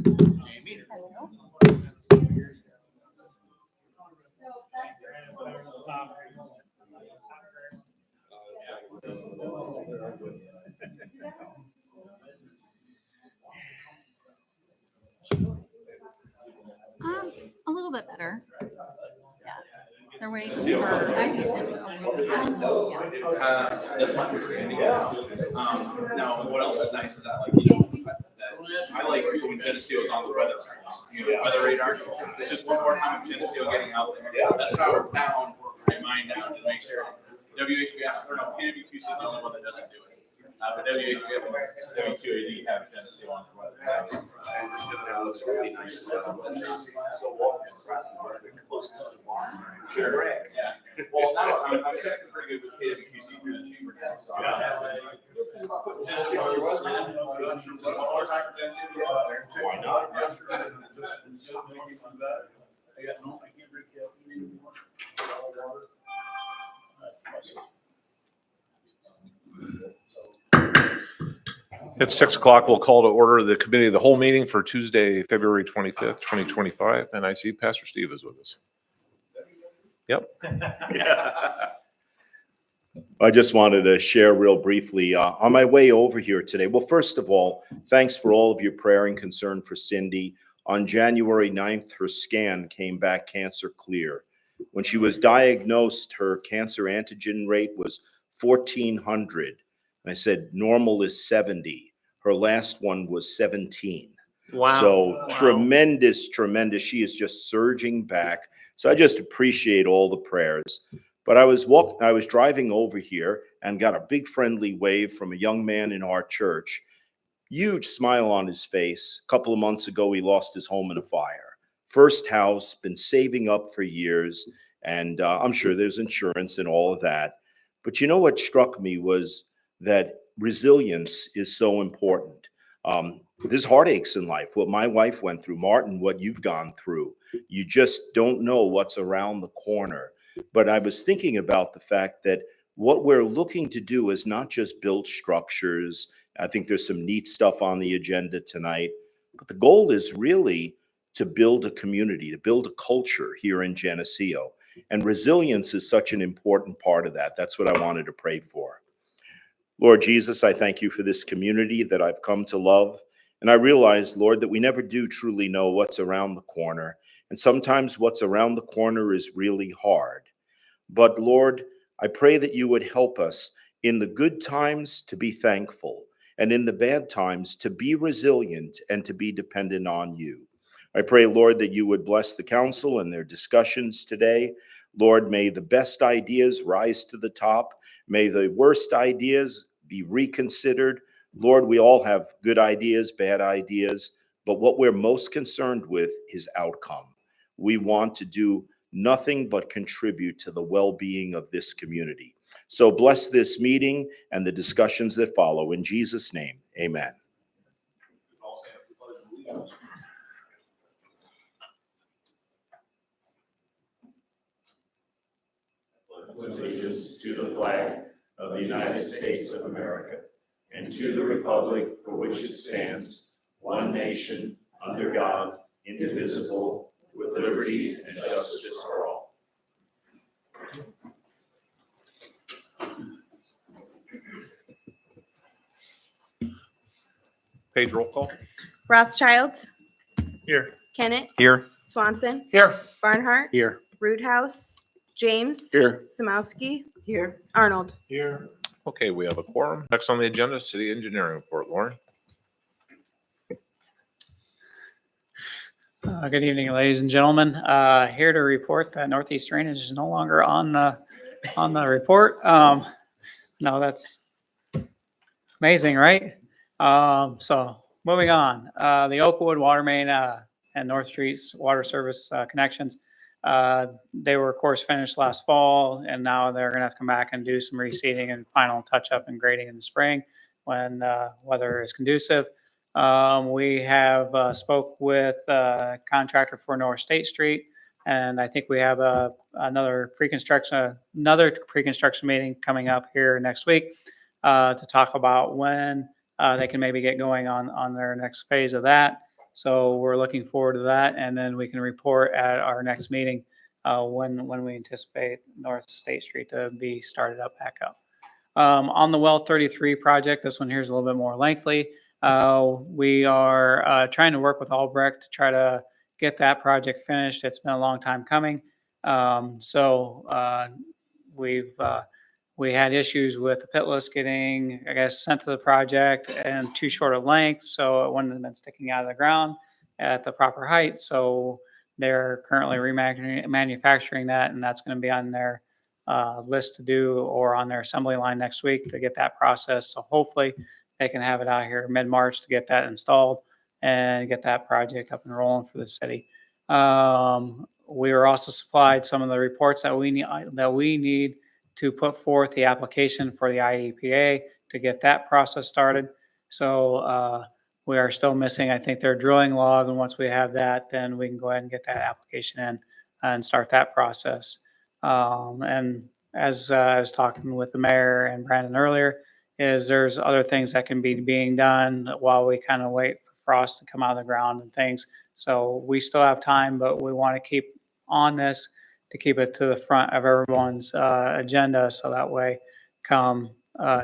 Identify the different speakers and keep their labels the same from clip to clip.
Speaker 1: Jamie.
Speaker 2: Hello. A little bit better. Yeah. They're waiting for magnesium.
Speaker 1: That's my understanding. Now, what else is nice is that, like, you know, that I like when Geneseo's on the weather radar. It's just one more time of Geneseo getting out there. That's how we're down, my mind down to make sure WHBF, or no, PWQC is the only one that doesn't do it. But WHBF and WQAD have Geneseo on the weather. Yeah. Well, now I'm checking pretty good with KWQC through the chamber now. So put Geneseo on your weather. Just one more time for Geneseo. Why not? Yeah, sure. I got no, I can't drink caffeine anymore.
Speaker 3: It's 6 o'clock. We'll call to order the committee of the whole meeting for Tuesday, February 25th, 2025. And I see Pastor Steve is with us. Yep.
Speaker 4: I just wanted to share real briefly on my way over here today. Well, first of all, thanks for all of your prayer and concern for Cindy. On January 9th, her scan came back cancer clear. When she was diagnosed, her cancer antigen rate was 1,400. And I said, normal is 70. Her last one was 17.
Speaker 3: Wow.
Speaker 4: So tremendous. She is just surging back. So I just appreciate all the prayers. But I was driving over here and got a big friendly wave from a young man in our church. Huge smile on his face. A couple of months ago, he lost his home in a fire. First house, been saving up for years. And I'm sure there's insurance and all of that. But you know what struck me was that resilience is so important. There's heartaches in life. What my wife went through, Martin, what you've gone through. You just don't know what's around the corner. But I was thinking about the fact that what we're looking to do is not just build structures. I think there's some neat stuff on the agenda tonight. But the goal is really to build a community, to build a culture here in Geneseo. And resilience is such an important part of that. That's what I wanted to pray for. Lord Jesus, I thank you for this community that I've come to love. And I realize, Lord, that we never do truly know what's around the corner. And sometimes what's around the corner is really hard. But Lord, I pray that you would help us in the good times to be thankful, and in the bad times to be resilient and to be dependent on you. I pray, Lord, that you would bless the council and their discussions today. Lord, may the best ideas rise to the top. May the worst ideas be reconsidered. Lord, we all have good ideas, bad ideas, but what we're most concerned with is outcome. We want to do nothing but contribute to the well-being of this community. So bless this meeting and the discussions that follow. In Jesus' name, amen.
Speaker 5: Allegiance to the flag of the United States of America and to the republic for which it stands, one nation, under God, indivisible, with liberty and justice for all.
Speaker 3: Page roll call.
Speaker 6: Rothschild,
Speaker 3: Here.
Speaker 6: Kennett,
Speaker 3: Here.
Speaker 6: Swanson,
Speaker 3: Here.
Speaker 6: Barnhart,
Speaker 3: Here.
Speaker 6: Roothouse, James,
Speaker 3: Here.
Speaker 6: Samowski, here, Arnold.
Speaker 3: Here. Okay, we have a quorum. Next on the agenda, city engineering report. Lauren.
Speaker 7: Good evening, ladies and gentlemen. Here to report that Northeast Drainage is no longer on the report. No, that's amazing, right? So moving on, the Oakwood water main and North Street's water service connections. They were, of course, finished last fall, and now they're going to have to come back and do some reseeding and final touch-up and grading in the spring when weather is conducive. We have spoke with a contractor for North State Street, and I think we have another pre-construction meeting coming up here next week to talk about when they can maybe get going on their next phase of that. So we're looking forward to that, and then we can report at our next meeting when we anticipate North State Street to be started up back up. On the Well 33 project, this one here is a little bit more lengthy. We are trying to work with Albrecht to try to get that project finished. It's been a long time coming. We had issues with the pit list getting, I guess, sent to the project and too short a length, so it wouldn't have been sticking out of the ground at the proper height. So they're currently remanufacturing that, and that's going to be on their list to do or on their assembly line next week to get that process. So hopefully they can have it out here mid-March to get that installed and get that project up and rolling for the city. We were also supplied some of the reports that we need to put forth the application for the IEPA to get that process started. So we are still missing, I think, their drilling log, and once we have that, then we can go ahead and get that application in and start that process. And as I was talking with the mayor and Brandon earlier, is there's other things that can be being done while we kind of wait for frost to come out of the ground and things. So we still have time, but we want to keep on this to keep it to the front of everyone's agenda. So that way, come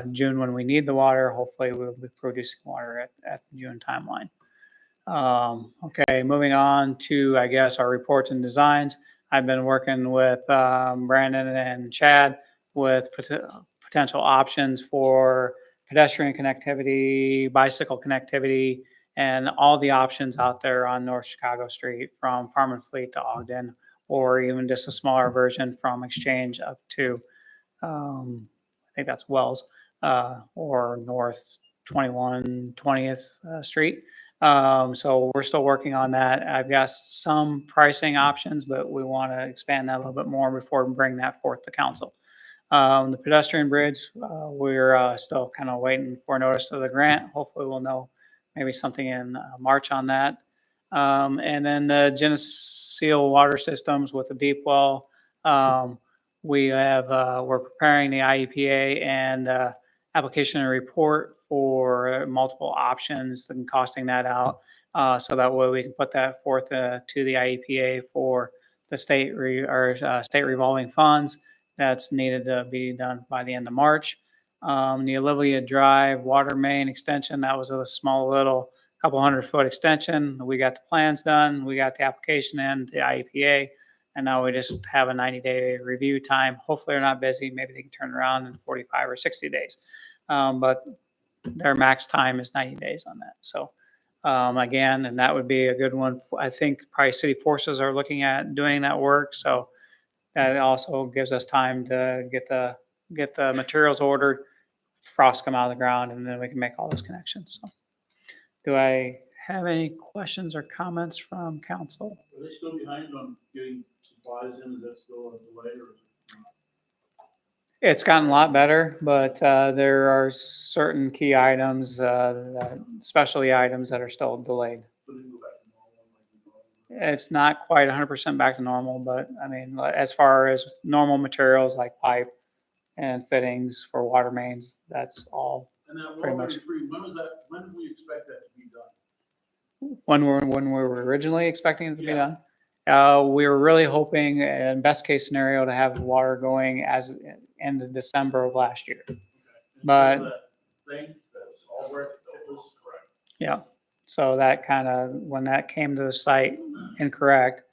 Speaker 7: June when we need the water, hopefully we'll be producing water at the June timeline. Okay, moving on to, I guess, our reports and designs. I've been working with Brandon and Chad with potential options for pedestrian connectivity, bicycle connectivity, and all the options out there on North Chicago Street from Farm and Fleet to Ogden, or even just a smaller version from Exchange up to, I think that's Wells, or North 20th Street. So we're still working on that. I've got some pricing options, but we want to expand that a little bit more before we bring that forth to council. The pedestrian bridge, we're still kind of waiting for notice of the grant. Hopefully we'll know maybe something in March on that. And then the Geneseo water systems with the deep well. We're preparing the IEPA and application and report for multiple options and costing that out. So that way we can put that forth to the IEPA for the state revolving funds that's needed to be done by the end of March. The Olivia Drive water main extension, that was a small little couple 100-foot extension. We got the plans done. We got the application in to IEPA, and now we just have a 90-day review time. Hopefully they're not busy. Maybe they can turn around in 45 or 60 days. But their max time is 90 days on that. So again, and that would be a good one. I think probably city forces are looking at doing that work. So that also gives us time to get the materials ordered, frost come out of the ground, and then we can make all those connections. So do I have any questions or comments from council?
Speaker 8: Are they still behind on getting supplies in? Is that still a delay or is it not?
Speaker 7: It's gotten a lot better, but there are certain key items, specialty items that are still delayed.
Speaker 8: So they go back to normal, like
Speaker 7: It's not quite 100% back to normal, but I mean, as far as normal materials like pipe and fittings for water mains, that's all.
Speaker 8: And that
Speaker 7: Pretty
Speaker 8: Well
Speaker 7: much.
Speaker 8: 33, when did we expect that to be done?
Speaker 7: When we were originally expecting it to be
Speaker 8: Yeah.
Speaker 7: done, we were really hoping, in best case scenario, to have water going as end of December of last year.
Speaker 8: Okay. And
Speaker 7: But-
Speaker 8: so that thing, that's all where it was correct.
Speaker 7: Yeah. So that kind of, when that came to the site incorrect,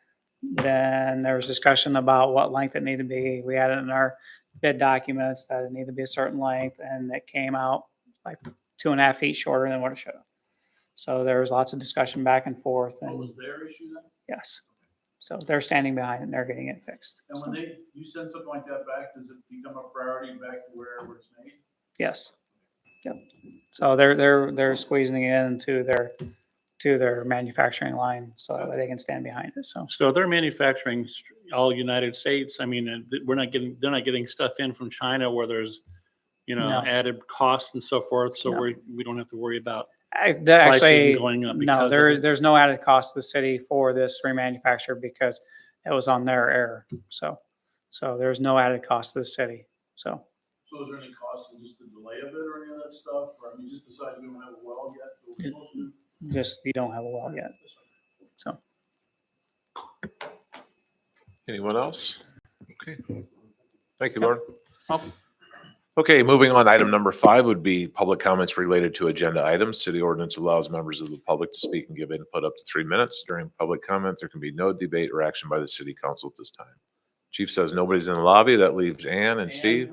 Speaker 7: then there was discussion about what length it needed to be. We had it in our bid documents that it needed to be a certain length, and it came out like 2.5 feet shorter than what it should have. So there was lots of discussion back and forth,
Speaker 8: What
Speaker 7: and
Speaker 8: was their issue then?
Speaker 7: yes. So they're standing behind it and they're getting it fixed.
Speaker 8: And
Speaker 7: So,
Speaker 8: when you send something like that back, does it become a priority back to where it's made?
Speaker 7: yes. Yep. So they're squeezing it into their manufacturing line so that way they can stand behind it. So
Speaker 9: So they're manufacturing all United States. I mean, they're not getting stuff in from China where there's,
Speaker 7: No.
Speaker 9: added costs and so forth. So
Speaker 7: No.
Speaker 9: we don't have to worry about
Speaker 7: Actually,
Speaker 9: prices going up.
Speaker 7: no,
Speaker 9: because of
Speaker 7: there's no added cost to the city for this remanufacture because it was on their error. So there's no added cost to the city. So
Speaker 8: So is there any cost to just the delay of it or any of that stuff? Or I mean, just besides we don't have a well yet, but we're supposed to.
Speaker 7: just we don't have a well yet. So.
Speaker 3: Anyone else? Okay. Thank you, Lauren.
Speaker 7: Welcome.
Speaker 3: Okay, moving on. Item number 5 would be public comments related to agenda items. City ordinance allows members of the public to speak and give input up to 3 minutes. During public comment, there can be no debate or action by the city council at this time. Chief says nobody's in the lobby. That leaves Ann and Steve.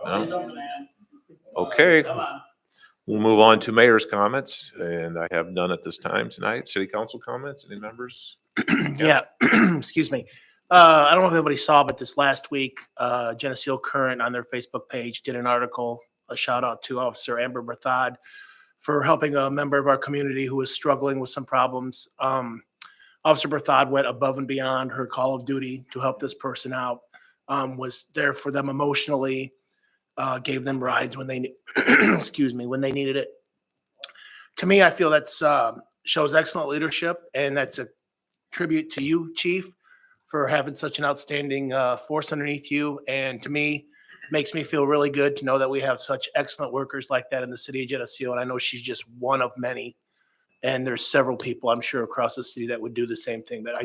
Speaker 3: No? Okay. We'll move on to mayor's comments, and I have none at this time tonight. City council comments, any members?
Speaker 10: Yeah, excuse me. I don't know if anybody saw, but this last week, Geneseo Current on their Facebook page did an article, a shout out to Officer Amber Berthad for helping a member of our community who was struggling with some problems. Officer Berthad went above and beyond her call of duty to help this person out, was there for them emotionally, gave them rides when they, excuse me, when they needed it. To me, I feel that's shows excellent leadership, and that's a tribute to you, Chief, for having such an outstanding force underneath you. And to me, makes me feel really good to know that we have such excellent workers like that in the city of Geneseo. And I know she's just one of many. And there's several people, I'm sure, across the city that would do the same thing. But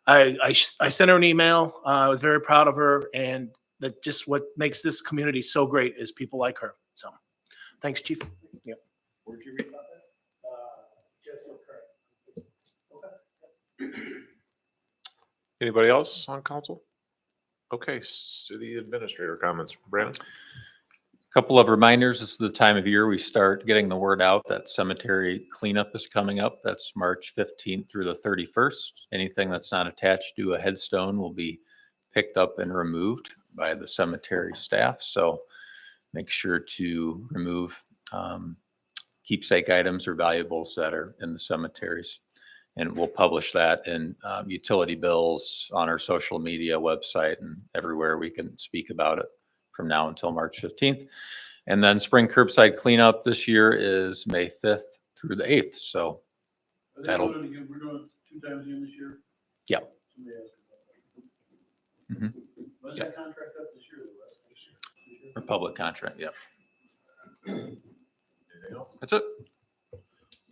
Speaker 10: I sent her an email. I was very proud of her. And that just what makes this community so great is people like her. So thanks, Chief. Yep.
Speaker 8: Where'd you read about that? Geneseo Current. Okay.
Speaker 3: Anybody else on council? Okay, city administrator comments. Brandon?
Speaker 11: Couple of reminders. This is the time of year we start getting the word out that cemetery cleanup is coming up. That's March 15th through the 31st. Anything that's not attached to a headstone will be picked up and removed by the cemetery staff. So make sure to remove keepsake items or valuables that are in the cemeteries. And we'll publish that in utility bills on our social media website and everywhere we can speak about it from now until March 15th. And then spring curbside cleanup this year is May 5th through the 8th. So that'll.
Speaker 8: We're doing 2 times again this year?
Speaker 11: Yeah.
Speaker 8: Somebody asked about that.
Speaker 11: Mhm.
Speaker 8: When's that contract up this year? This year?
Speaker 11: Or public contract, yeah.
Speaker 3: Anything else? That's it.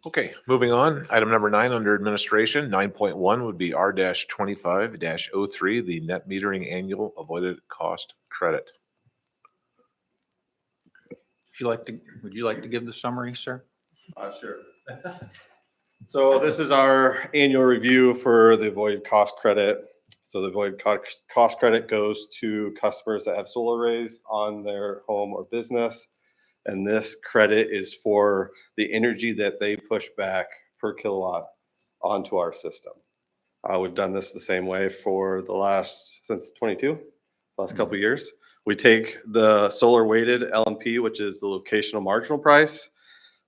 Speaker 3: Okay, moving on. Item number 9 under administration, 9.1 would be R-25-03, the net metering annual avoided cost credit.
Speaker 11: Would you like to give the summary, sir?
Speaker 12: Sure. So this is our annual review for the avoided cost credit. So the avoided cost credit goes to customers that have solar arrays on their home or business. And this credit is for the energy that they push back per kilowatt onto our system. We've done this the same way for since 22, last couple of years. We take the solar weighted LMP, which is the locational marginal price,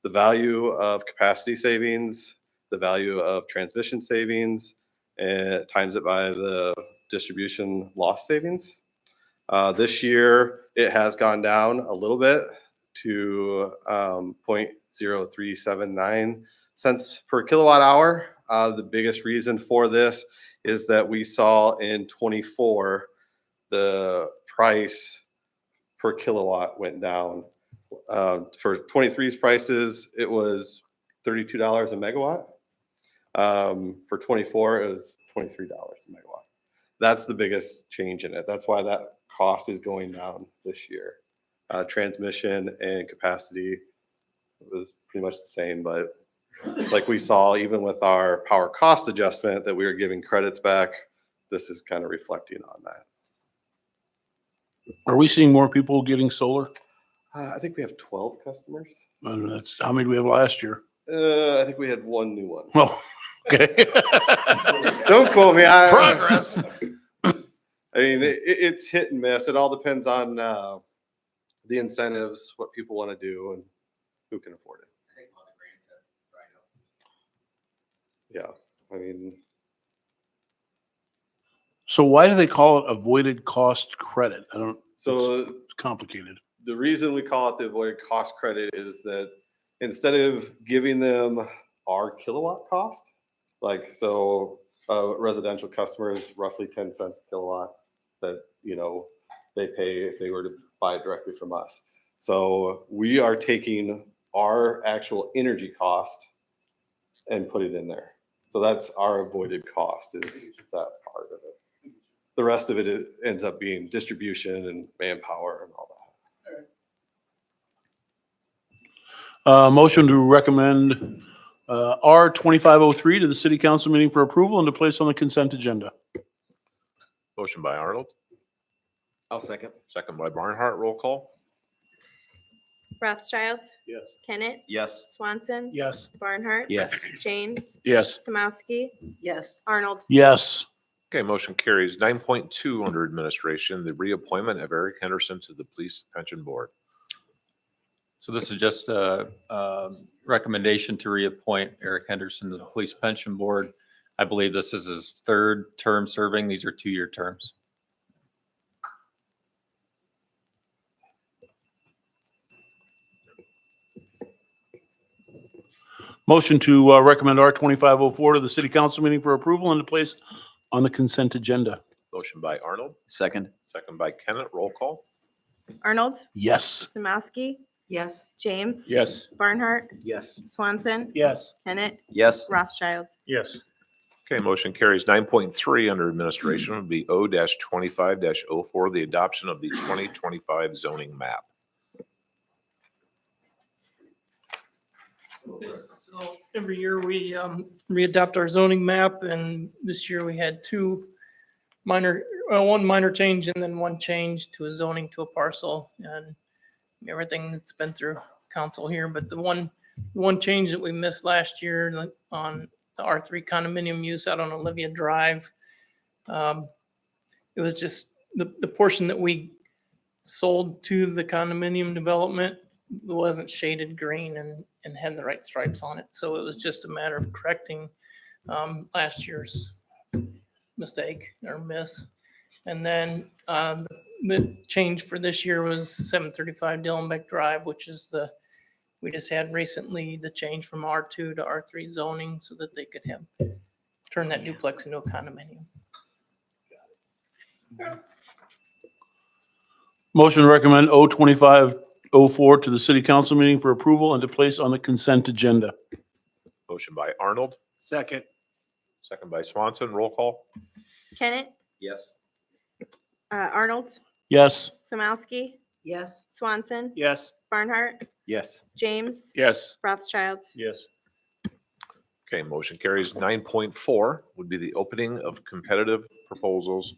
Speaker 12: the value of capacity savings, the value of transmission savings, and times it by the distribution loss savings. This year, it has gone down a little bit to 0.0379 cents per kilowatt hour. The biggest reason for this is that we saw in 24, the price per kilowatt went down. For 23's prices, it was $32 a megawatt. For 24, it was $23 a megawatt. That's the biggest change in it. That's why that cost is going down this year. Transmission and capacity was pretty much the same, but like we saw, even with our power cost adjustment that we were giving credits back, this is kind of reflecting on that.
Speaker 8: Are we seeing more people getting solar?
Speaker 12: I think we have 12 customers.
Speaker 8: And that's, how many did we have last year?
Speaker 12: I think we had one new one.
Speaker 8: Well, okay.
Speaker 12: Don't quote me.
Speaker 8: Progress.
Speaker 12: I mean, it's hit and miss. It all depends on the incentives, what people want to do, and who can afford it.
Speaker 1: I think a lot of grants have dried up.
Speaker 12: Yeah, I mean,
Speaker 8: So why do they call it avoided cost credit? I don't,
Speaker 12: so
Speaker 8: it's complicated.
Speaker 12: the reason we call it the avoided cost credit is that instead of giving them our kilowatt cost, like, so residential customers, roughly 10 cents a kilowatt that, they pay if they were to buy it directly from us. So we are taking our actual energy cost and put it in there. So that's our avoided cost, is that part of it. The rest of it ends up being distribution and manpower and all that.
Speaker 8: Motion to recommend R 2503 to the city council meeting for approval and to place on the consent agenda.
Speaker 3: Motion by Arnold,
Speaker 4: I'll second.
Speaker 3: second by Barnhart. Roll call.
Speaker 6: Rothschild,
Speaker 8: Yes.
Speaker 6: Kennett,
Speaker 4: Yes.
Speaker 6: Swanson,
Speaker 10: Yes.
Speaker 6: Barnhart,
Speaker 4: Yes.
Speaker 6: James,
Speaker 8: Yes.
Speaker 6: Samowski,
Speaker 2: Yes.
Speaker 6: Arnold.
Speaker 8: Yes.
Speaker 3: Okay, motion carries. 9.2 under administration, the reappointment of Eric Henderson to the Police Pension Board.
Speaker 11: So this is just a recommendation to reappoint Eric Henderson to the Police Pension Board. I believe this is his third term serving. These are 2-year terms.
Speaker 8: Motion to recommend R 2504 to the city council meeting for approval and to place on the consent agenda.
Speaker 3: Motion by Arnold,
Speaker 4: Second.
Speaker 3: second by Kennett. Roll call.
Speaker 6: Arnold,
Speaker 8: Yes.
Speaker 6: Samowski,
Speaker 2: Yes.
Speaker 6: James.
Speaker 8: Yes.
Speaker 6: Barnhart,
Speaker 4: Yes.
Speaker 6: Swanson,
Speaker 10: Yes.
Speaker 6: Kennett,
Speaker 4: Yes.
Speaker 6: Rothschild.
Speaker 8: Yes.
Speaker 3: Okay, motion carries. 9.3 under administration would be O-25-04, the adoption of the 2025 zoning map.
Speaker 13: So every year we readopt our zoning map, and this year we had one minor change and then one change to a zoning to a parcel, and everything that's been through council here. But the one change that we missed last year on the R3 condominium use out on Olivia Drive, it was just the portion that we sold to the condominium development wasn't shaded green and had the right stripes on it. So it was just a matter of correcting last year's mistake or miss. And then the change for this year was 735 Dillenbeck Drive, which is we just had recently the change from R2 to R3 zoning so that they could turn that duplex into a condominium.
Speaker 8: Motion to recommend O 2504 to the city council meeting for approval and to place on the consent agenda.
Speaker 3: Motion by Arnold,
Speaker 10: Second.
Speaker 3: second by Swanson. Roll call.
Speaker 6: Kennett,
Speaker 4: Yes.
Speaker 6: Arnold,
Speaker 8: Yes.
Speaker 6: Samowski,
Speaker 2: Yes.
Speaker 6: Swanson,
Speaker 10: Yes.
Speaker 6: Barnhart,
Speaker 4: Yes.
Speaker 6: James,
Speaker 8: Yes.
Speaker 6: Rothschild.
Speaker 8: Yes.
Speaker 3: Okay, motion carries. 9.4 would be the opening of competitive proposals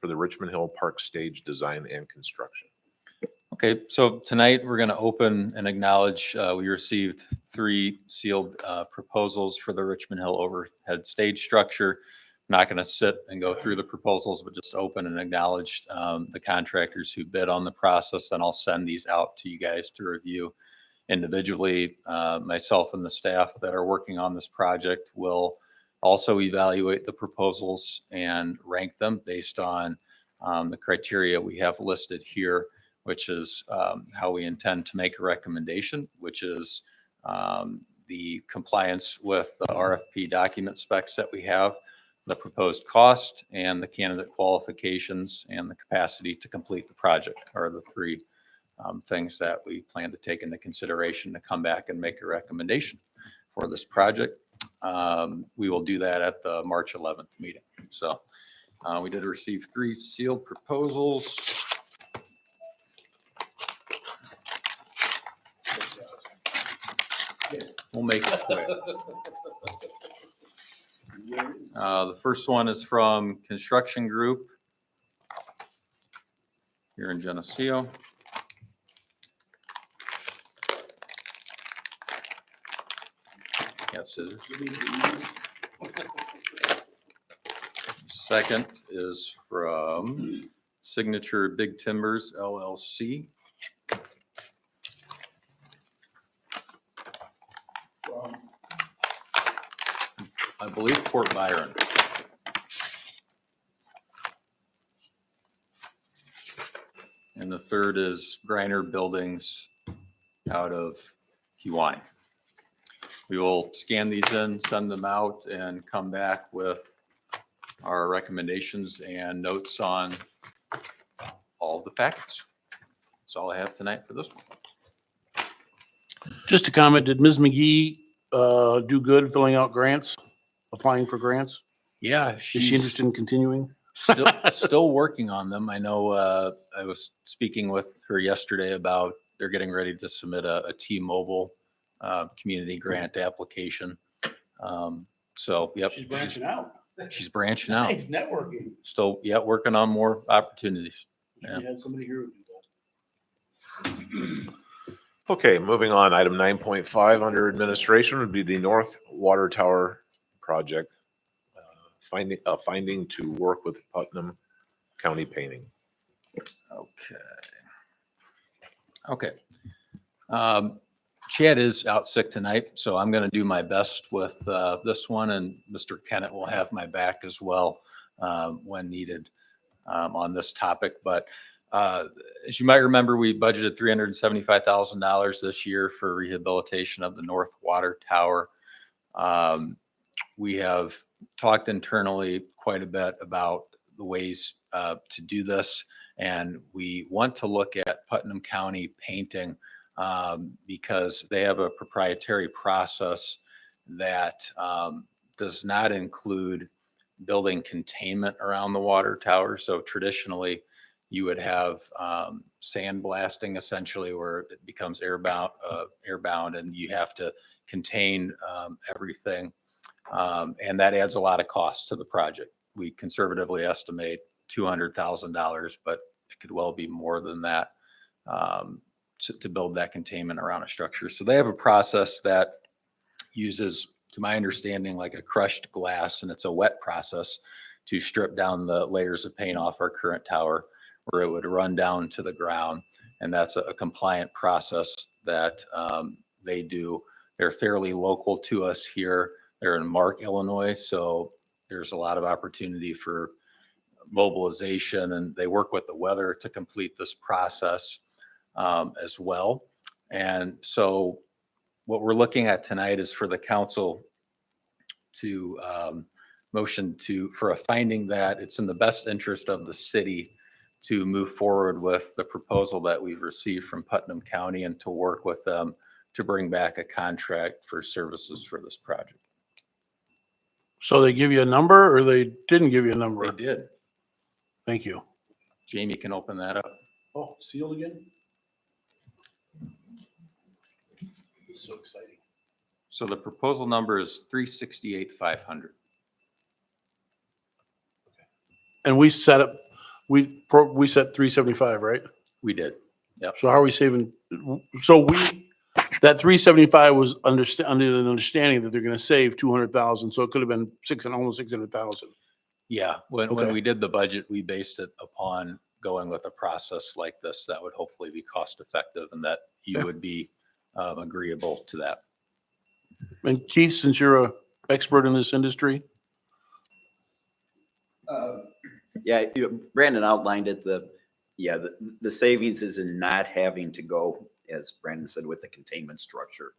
Speaker 3: for the Richmond Hill Park stage design and construction.
Speaker 11: Okay, so tonight we're going to open and acknowledge, we received 3 sealed proposals for the Richmond Hill overhead stage structure. I'm not going to sit and go through the proposals, but just open and acknowledge the contractors who bid on the process. And I'll send these out to you guys to review individually. Myself and the staff that are working on this project will also evaluate the proposals and rank them based on the criteria we have listed here, which is how we intend to make a recommendation, which is the compliance with the RFP document specs that we have, the proposed cost, and the candidate qualifications and the capacity to complete the project are the 3 things that we plan to take into consideration to come back and make a recommendation for this project. We will do that at the March 11th meeting. So we did receive 3 sealed proposals. We'll make it quick. The first one is from Construction Group here in Geneseo. Got scissors. Second is from Signature Big Timbers LLC. I believe Fort Byron. And the third is Griner Buildings out of Kewaunee. We will scan these in, send them out, and come back with our recommendations and notes on all of the packets. That's all I have tonight for this one.
Speaker 8: Just a comment, did Ms. McGee do good filling out grants, applying for grants?
Speaker 11: Yeah,
Speaker 8: Is she interested in continuing?
Speaker 11: still working on them. I know, I was speaking with her yesterday about they're getting ready to submit a T-Mobile, community grant application. So, yep.
Speaker 8: She's branching out.
Speaker 11: She's branching out.
Speaker 8: Nice, networking.
Speaker 11: Still, yeah, working on more opportunities.
Speaker 8: We had somebody here who did that.
Speaker 3: Okay, moving on. Item 9.5 under administration would be the North Water Tower project. Finding to work with Putnam County Painting.
Speaker 11: Okay. Chad is out sick tonight, so I'm going to do my best with this one, and Mr. Kennett will have my back as well when needed on this topic. But as you might remember, we budgeted $375,000 this year for rehabilitation of the North Water Tower. We have talked internally quite a bit about the ways to do this, and we want to look at Putnam County Painting because they have a proprietary process that does not include building containment around the water tower. So traditionally, you would have sandblasting essentially, where it becomes airbound, and you have to contain everything. And that adds a lot of cost to the project. We conservatively estimate $200,000, but it could well be more than that to build that containment around a structure. So they have a process that uses, to my understanding, like a crushed glass, and it's a wet process to strip down the layers of paint off our current tower, where it would run down to the ground. And that's a compliant process that they do. They're fairly local to us here. They're in Mark, Illinois, so there's a lot of opportunity for mobilization, and they work with the weather to complete this process as well. And so what we're looking at tonight is for the council to motion for a finding that it's in the best interest of the city to move forward with the proposal that we've received from Putnam County and to work with them to bring back a contract for services for this project.
Speaker 8: So they give you a number or they didn't give you a number?
Speaker 11: They did.
Speaker 8: Thank you.
Speaker 11: Jamie can open that up.
Speaker 8: Oh, sealed again? It's so exciting.
Speaker 11: So the proposal number is 368,500.
Speaker 8: And we set up, we set 375, right?
Speaker 11: We did. Yep.
Speaker 8: So how are we saving? So that 375 was under the understanding that they're going to save 200,000. So it could have been almost 600,000.
Speaker 11: Yeah. When
Speaker 8: Okay.
Speaker 11: we did the budget, we based it upon going with a process like this that would hopefully be cost effective and that you would be agreeable to that.
Speaker 8: And Keith, since you're an expert in this industry.
Speaker 14: Yeah, Brandon outlined it. The savings is in not having to go, as Brandon said, with the containment structure.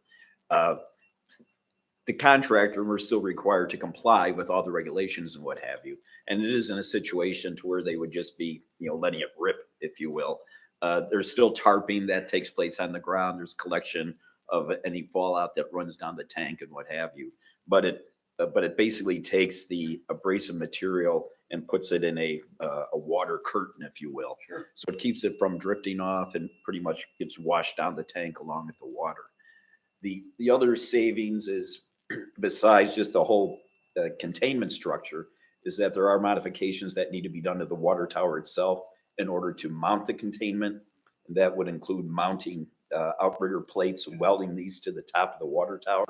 Speaker 14: The contractor, we're still required to comply with all the regulations and what have you. And it isn't a situation to where they would just be, letting it rip, if you will. There's still tarping that takes place on the ground. There's collection of any fallout that runs down the tank and what have you. But it basically takes the abrasive material and puts it in a water curtain, if you will.
Speaker 8: Sure.
Speaker 14: So it keeps it from drifting off and pretty much gets washed down the tank along with the water. The other savings is, besides just the whole containment structure, is that there are modifications that need to be done to the water tower itself in order to mount the containment. And that would include mounting outrigger plates, welding these to the top of the water tower.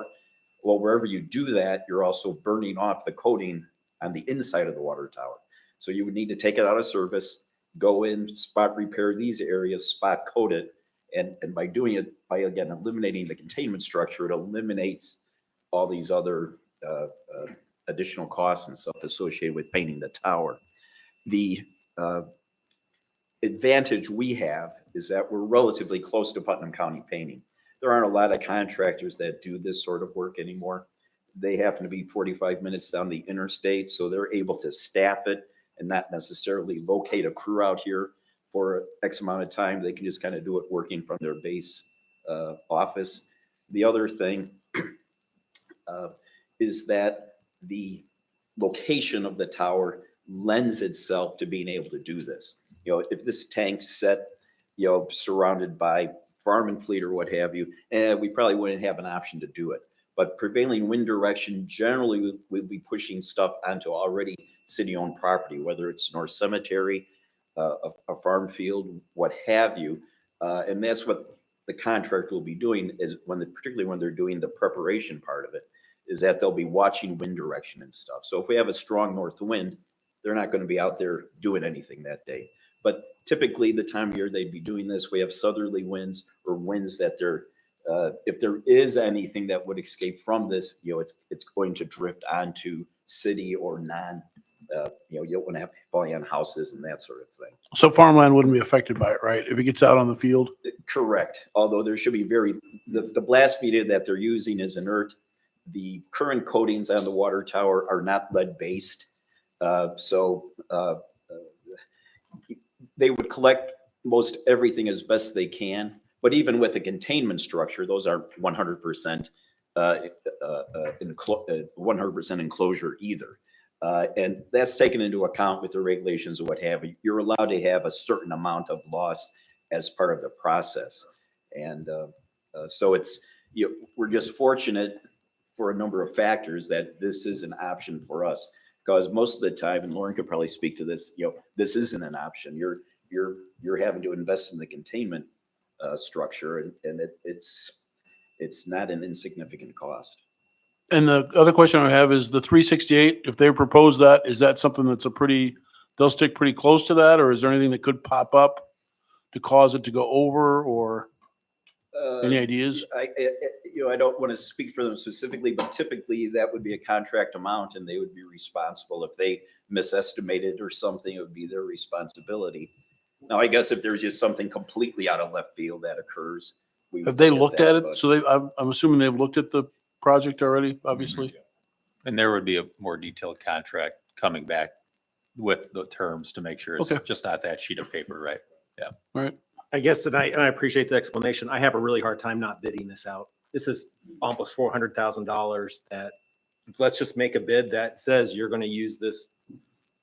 Speaker 14: Well, wherever you do that, you're also burning off the coating on the inside of the water tower. So you would need to take it out of service, go in, spot repair these areas, spot coat it. And by doing it, by again eliminating the containment structure, it eliminates all these other additional costs and stuff associated with painting the tower. The advantage we have is that we're relatively close to Putnam County Painting. There aren't a lot of contractors that do this sort of work anymore. They happen to be 45 minutes down the interstate, so they're able to staff it and not necessarily locate a crew out here for X amount of time. They can just kind of do it working from their base office. The other thing is that the location of the tower lends itself to being able to do this. You know, if this tank's set, you know, surrounded by farm and fleet or what have you, we probably wouldn't have an option to do it. But prevailing wind direction generally will be pushing stuff onto already city-owned property, whether it's North Cemetery, a farm field, what have you. And that's what the contractor will be doing is particularly when they're doing the preparation part of it, is that they'll be watching wind direction and stuff. So if we have a strong north wind, they're not going to be out there doing anything that day. But typically the time of year they'd be doing this, we have southerly winds or winds that they're, if there is anything that would escape from this, you know, it's going to drift onto city or non, you know, you don't want to have falling on houses and that sort of thing.
Speaker 8: So farmland wouldn't be affected by it, right? If it gets out on the field?
Speaker 14: Correct. Although there should be the blast media that they're using is inert. The current coatings on the water tower are not lead-based. They would collect most everything as best they can. But even with the containment structure, those are 100% 100% enclosure either. And that's taken into account with the regulations of what have you. You're allowed to have a certain amount of loss as part of the process. And so it's, you know, we're just fortunate for a number of factors that this is an option for us. Because most of the time, and Lauren could probably speak to this, you know, this isn't an option. You're having to invest in the containment structure, and it's not an insignificant cost.
Speaker 8: And the other question I have is the 368, if they propose that, is that something that's they'll stick pretty close to that, or is there anything that could pop up to cause it to go over, or any ideas?
Speaker 14: I don't want to speak for them specifically, but typically that would be a contract amount and they would be responsible. If they misestimated or something, it would be their responsibility. Now, I guess if there's just something completely out of left field that occurs.
Speaker 8: Have they looked at it? So I'm assuming they've looked at the project already, obviously.
Speaker 11: And there would be a more detailed contract coming back with the terms to make sure it's
Speaker 8: Okay.
Speaker 11: just not that sheet of paper, right? Yeah.
Speaker 8: All right.
Speaker 15: I guess, and I appreciate the explanation. I have a really hard time not bidding this out. This is almost $400,000 that, let's just make a bid that says you're going to use this.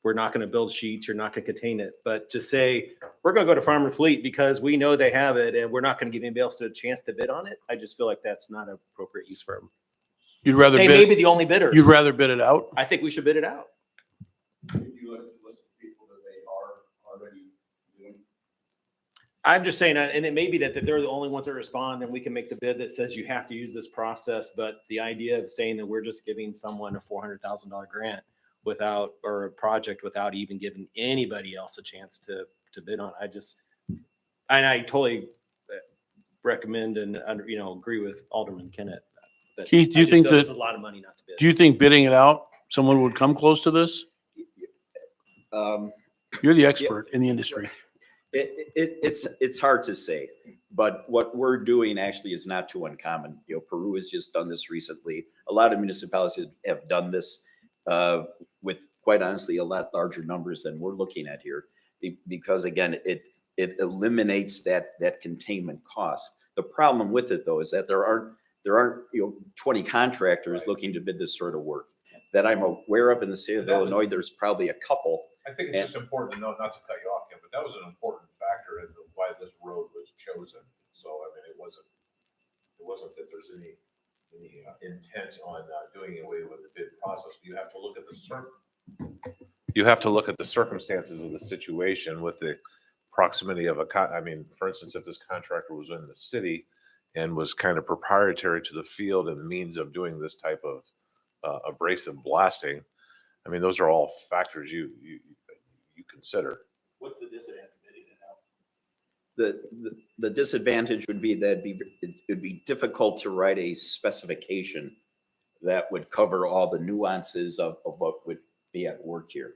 Speaker 15: We're not going to build sheets. You're not going to contain it. But to say, we're going to go to Farm and Fleet because we know they have it and we're not going to give anybody else a chance to bid on it. I just feel like that's not an appropriate use for them.
Speaker 8: You'd rather
Speaker 15: They may be the only bidders.
Speaker 8: You'd rather bid it out?
Speaker 15: I think we should bid it out. I'm just saying, and it may be that they're the only ones that respond and we can make the bid that says you have to use this process. But the idea of saying that we're just giving someone a $400,000 grant or a project without even giving anybody else a chance to bid on, I totally recommend and agree with Alderman Kennett. But
Speaker 8: Keith, do you
Speaker 15: I just
Speaker 8: think
Speaker 15: feel
Speaker 8: that,
Speaker 15: this is a lot of money not to bid?
Speaker 8: do you think bidding it out, someone would come close to this? You're the expert in the industry.
Speaker 14: It's hard to say, but what we're doing actually is not too uncommon. You know, Peru has just done this recently. A lot of municipalities have done this with, quite honestly, a lot larger numbers than we're looking at here, because again, it eliminates that containment cost. The problem with it though is that there aren't 20 contractors looking to bid this sort of work that I'm aware of in the state of Illinois. There's probably a couple.
Speaker 3: I think it's just important to note, not to cut you off, Ken, but that was an important factor in why this road was chosen. So, I mean, it wasn't that there's any intent on doing away with the bid process. But you have to look at the circumstances of the situation with the proximity of for instance, if this contractor was in the city and was kind of proprietary to the field and the means of doing this type of abrasive blasting, I mean, those are all factors you consider.
Speaker 15: What's the disadvantage of bidding it out?
Speaker 14: The disadvantage would be that it would be difficult to write a specification that would cover all the nuances of what would be at work here.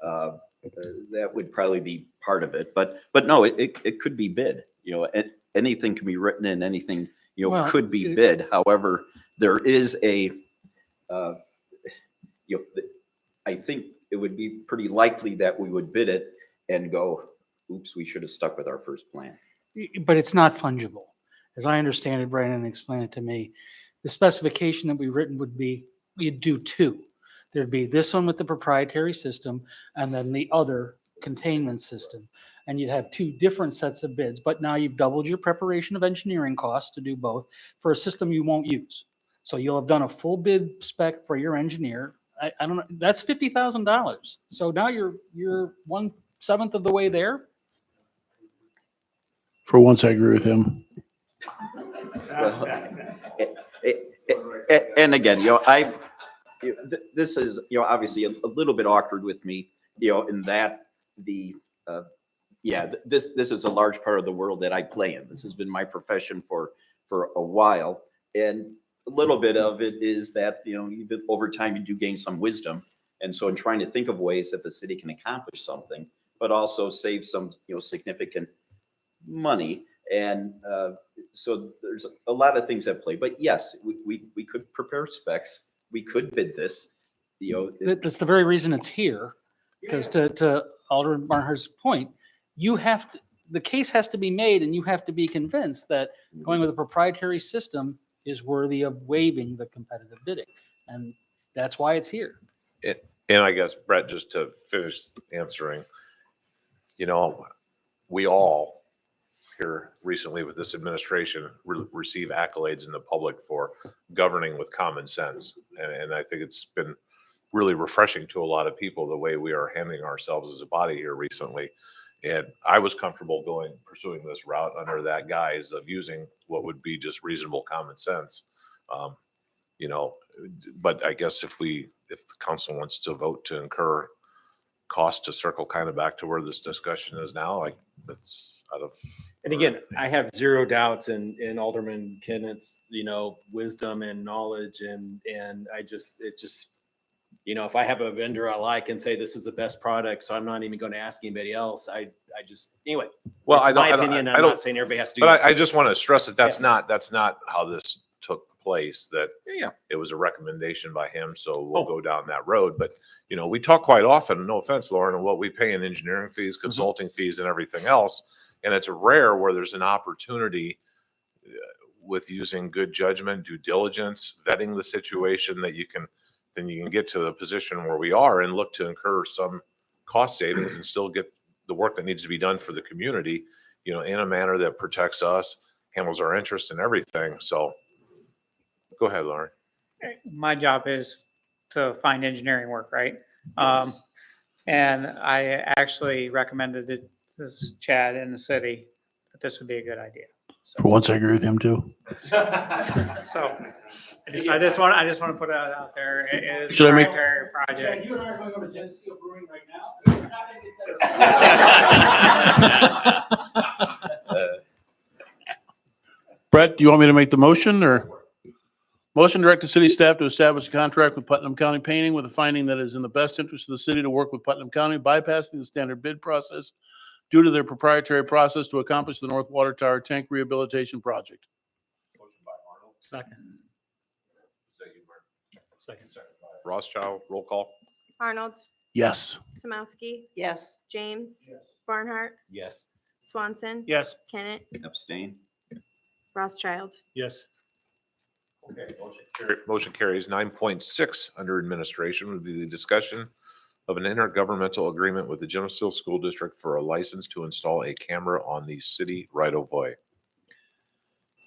Speaker 14: That would probably be part of it, but no, it could be bid. You know, anything can be written and anything could be bid. However, there is I think it would be pretty likely that we would bid it and go, oops, we should have stuck with our first plan.
Speaker 16: But it's not fungible. As I understand it, Brandon explained it to me, the specification that we written would be, you'd do two. There'd be this one with the proprietary system and then the other containment system. And you'd have two different sets of bids, but now you've doubled your preparation of engineering costs to do both for a system you won't use. So you'll have done a full bid spec for your engineer. I don't know, that's $50,000. So now you're 1/7 of the way there.
Speaker 8: For once, I agree with him.
Speaker 14: And again, this is, obviously a little bit awkward with me, in that this is a large part of the world that I play in. This has been my profession for a while. And a little bit of it is that, even over time, you do gain some wisdom. And so in trying to think of ways that the city can accomplish something, but also save some, significant money. And so there's a lot of things at play. But yes, we could prepare specs. We could bid this.
Speaker 16: That's the very reason it's here. Because to Alderman Barnhart's point, the case has to be made and you have to be convinced that going with a proprietary system is worthy of waiving the competitive bidding. And that's why it's here.
Speaker 3: And I guess, Brett, just to finish answering, we all here recently with this administration receive accolades in the public for governing with common sense. And I think it's been really refreshing to a lot of people the way we are handling ourselves as a body here recently. And I was comfortable pursuing this route under that guise of using what would be just reasonable common sense. But I guess if the council wants to vote to incur cost to circle kind of back to where this discussion is now, like that's out of.
Speaker 15: And again, I have zero doubts in Alderman Kennett's, wisdom and knowledge. And if I have a vendor I like and say this is the best product, so I'm not even going to ask anybody else. Anyway.
Speaker 3: Well,
Speaker 15: it's my opinion. I'm not saying everybody has to do
Speaker 3: but
Speaker 15: it.
Speaker 3: I just want to stress that that's not how this took place. That it was a recommendation by him, so we'll go down that road. But we talk quite often. No offense, Lauren, on what we pay in engineering fees, consulting fees, and everything else. And it's rare where there's an opportunity with using good judgment, due diligence, vetting the situation that you can get to the position where we are and look to incur some cost savings and still get the work that needs to be done for the community, in a manner that protects us, handles our interests and everything. So go ahead, Lauren.
Speaker 7: My job is to find engineering work, right? And I actually recommended it to Chad in the city that this would be a good idea.
Speaker 8: For once, I agree with him too.
Speaker 7: So I just want to put it out there. It is a
Speaker 8: Should I make-
Speaker 7: proprietary project.
Speaker 16: You and I are going over to Geneseo Brewing right now.
Speaker 8: Brett, do you want me to make the motion or? Motion direct the city staff to establish a contract with Putnam County Painting with the finding that it is in the best interest of the city to work with Putnam County, bypassing the standard bid process due to their proprietary process to accomplish the North Water Tower Tank Rehabilitation Project.
Speaker 16: Second.
Speaker 3: Rothschild, roll call.
Speaker 6: Arnold,
Speaker 8: Yes.
Speaker 6: Samowski,
Speaker 2: Yes.
Speaker 6: James, Barnhart,
Speaker 15: Yes.
Speaker 6: Swanson,
Speaker 10: Yes.
Speaker 6: Kennett,
Speaker 14: Abstain.
Speaker 6: Rothschild.
Speaker 16: Yes.
Speaker 3: Okay, motion carries. 9.6 under administration would be the discussion of an intergovernmental agreement with the Geneseo School District for a license to install a camera on the city right of way.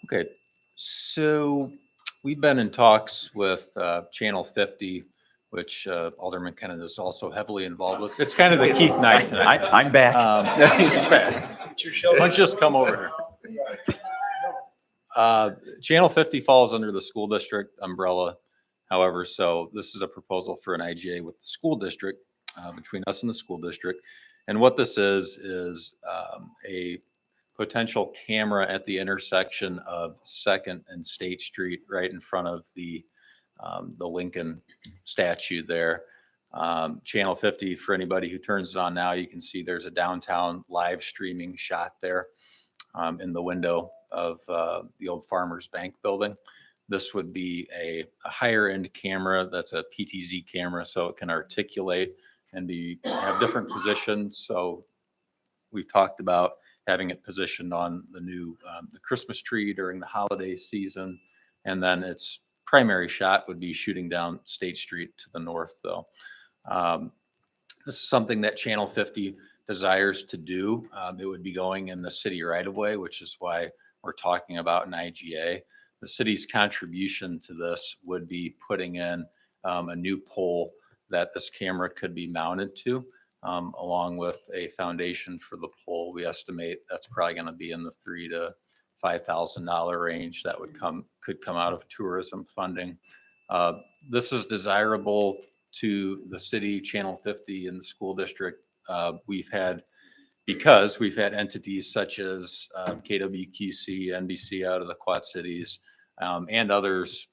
Speaker 11: Okay, so we've been in talks with Channel 50, which Alderman Kenneth is also heavily involved with. It's kind of the Keith Knight tonight.
Speaker 14: I'm back.
Speaker 11: He's back. Why don't you just come over here? Channel 50 falls under the school district umbrella. However, so this is a proposal for an IGA with the school district, between us and the school district. And what this is a potential camera at the intersection of 2nd and State Street, right in front of the Lincoln statue there. Channel 50, for anybody who turns it on now, you can see there's a downtown live streaming shot there in the window of the old Farmers Bank building. This would be a higher end camera that's a PTZ camera, so it can articulate and have different positions. So we talked about having it positioned on the new the Christmas tree during the holiday season, and then it's primary shot would be shooting down State Street to the north, though. This is something that Channel 50 desires to do. It would be going in the city right of way, which is why we're talking about an IGA. The city's contribution to this would be putting in a new pole that this camera could be mounted to, along with a foundation for the pole. We estimate that's probably going to be in the $3,000 to $5,000 range. That could come out of tourism funding. This is desirable to the city, Channel 50, and the school district. Because we've had entities such as KWQC, NBC out of the Quad Cities, and others.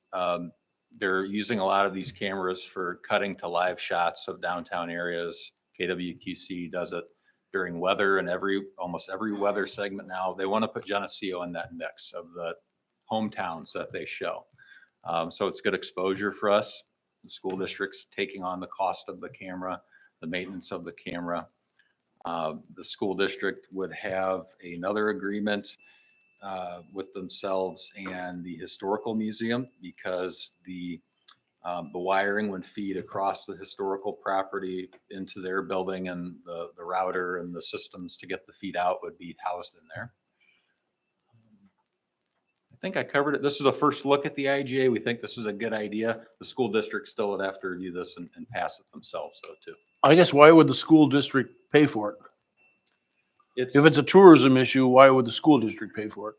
Speaker 11: They're using a lot of these cameras for cutting to live shots of downtown areas. KWQC does it during weather and almost every weather segment now. They want to put Geneseo in that mix of the hometowns that they show. So it's good exposure for us. The school district's taking on the cost of the camera, the maintenance of the camera. The school district would have another agreement with themselves and the historical museum, because the wiring would feed across the historical property into their building, and the router and the systems to get the feed out would be housed in there. I think I covered it. This is a first look at the IGA. We think this is a good idea. The school district still would have to review this and pass it themselves, though, too.
Speaker 8: I guess why would the school district pay for it?
Speaker 11: It's,
Speaker 8: If it's a tourism issue, why would the school district pay for it?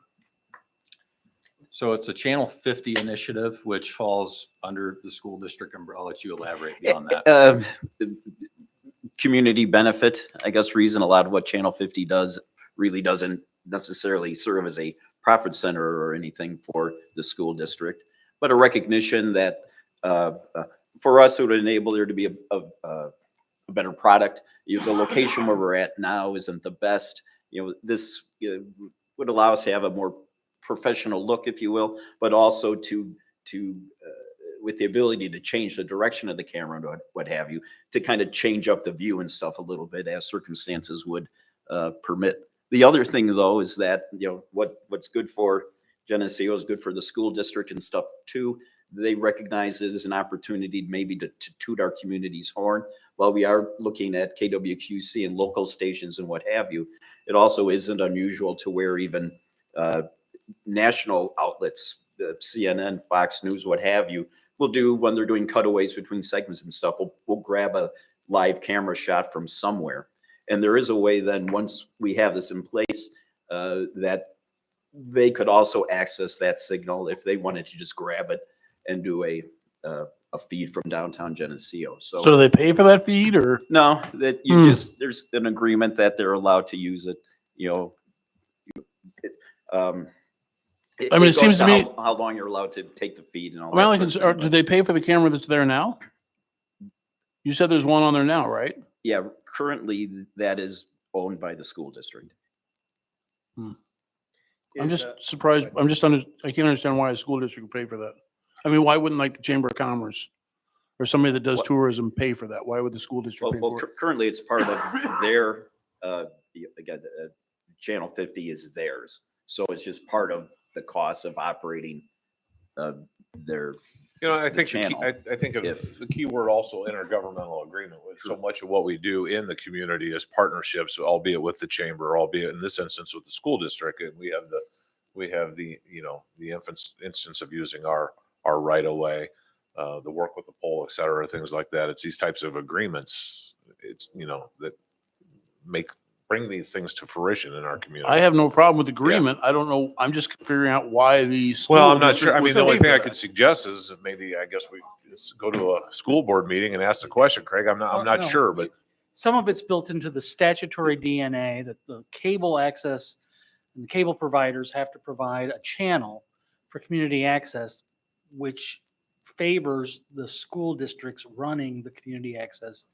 Speaker 11: so it's a Channel 50 initiative, which falls under the school district umbrella. I'll let you elaborate beyond that.
Speaker 14: Community benefit, I guess, reason a lot of what Channel 50 does really doesn't necessarily serve as a profit center or anything for the school district, but a recognition that for us, it would enable there to be a better product. The location where we're at now isn't the best. This would allow us to have a more professional look, if you will, but also to with the ability to change the direction of the camera and what have you, to kind of change up the view and stuff a little bit as circumstances would permit. The other thing, though, is that what's good for Geneseo is good for the school district and stuff too. They recognize it as an opportunity maybe to toot our community's horn. While we are looking at KWQC and local stations and what have you, it also isn't unusual to where even national outlets, CNN, Fox News, what have you, will do when they're doing cutaways between segments and stuff. We'll grab a live camera shot from somewhere. And there is a way then, once we have this in place, that they could also access that signal if they wanted to just grab it and do a feed from downtown Geneseo. So
Speaker 8: do they pay for that feed, or?
Speaker 14: No, that you just, there's an agreement that they're allowed to use it,
Speaker 8: I mean, it seems to me
Speaker 14: how long you're allowed to take the feed and all
Speaker 8: my only
Speaker 14: that.
Speaker 8: concern, do they pay for the camera that's there now? You said there's one on there now, right?
Speaker 14: Yeah, currently that is owned by the school district.
Speaker 8: I'm just surprised. I can't understand why a school district would pay for that. I mean, why wouldn't like the Chamber of Commerce or somebody that does tourism pay for that? Why would the school district pay for it?
Speaker 14: Currently it's part of their, again, Channel 50 is theirs. So it's just part of the cost of operating their
Speaker 3: I think
Speaker 14: channel.
Speaker 3: I think the key word also intergovernmental agreement. With so much of what we do in the community is partnerships, albeit with the chamber, albeit in this instance with the school district, and we have the instance of using our right of way, the work with the pole, et cetera, things like that. It's these types of agreements. It's that bring these things to fruition in our community.
Speaker 8: I have no problem with agreement. I don't know. I'm just figuring out why the school.
Speaker 3: Well, I'm not sure. I
Speaker 8: district
Speaker 3: mean, the
Speaker 8: would
Speaker 3: only
Speaker 8: pay
Speaker 3: thing
Speaker 8: for
Speaker 3: I
Speaker 8: that.
Speaker 3: could suggest is maybe, I guess we just go to a school board meeting and ask the question, Craig. I'm not
Speaker 16: No.
Speaker 3: sure, but
Speaker 16: Some of it's built into the statutory DNA that the cable access and the cable providers have to provide a channel for community access, which favors the school districts running the community access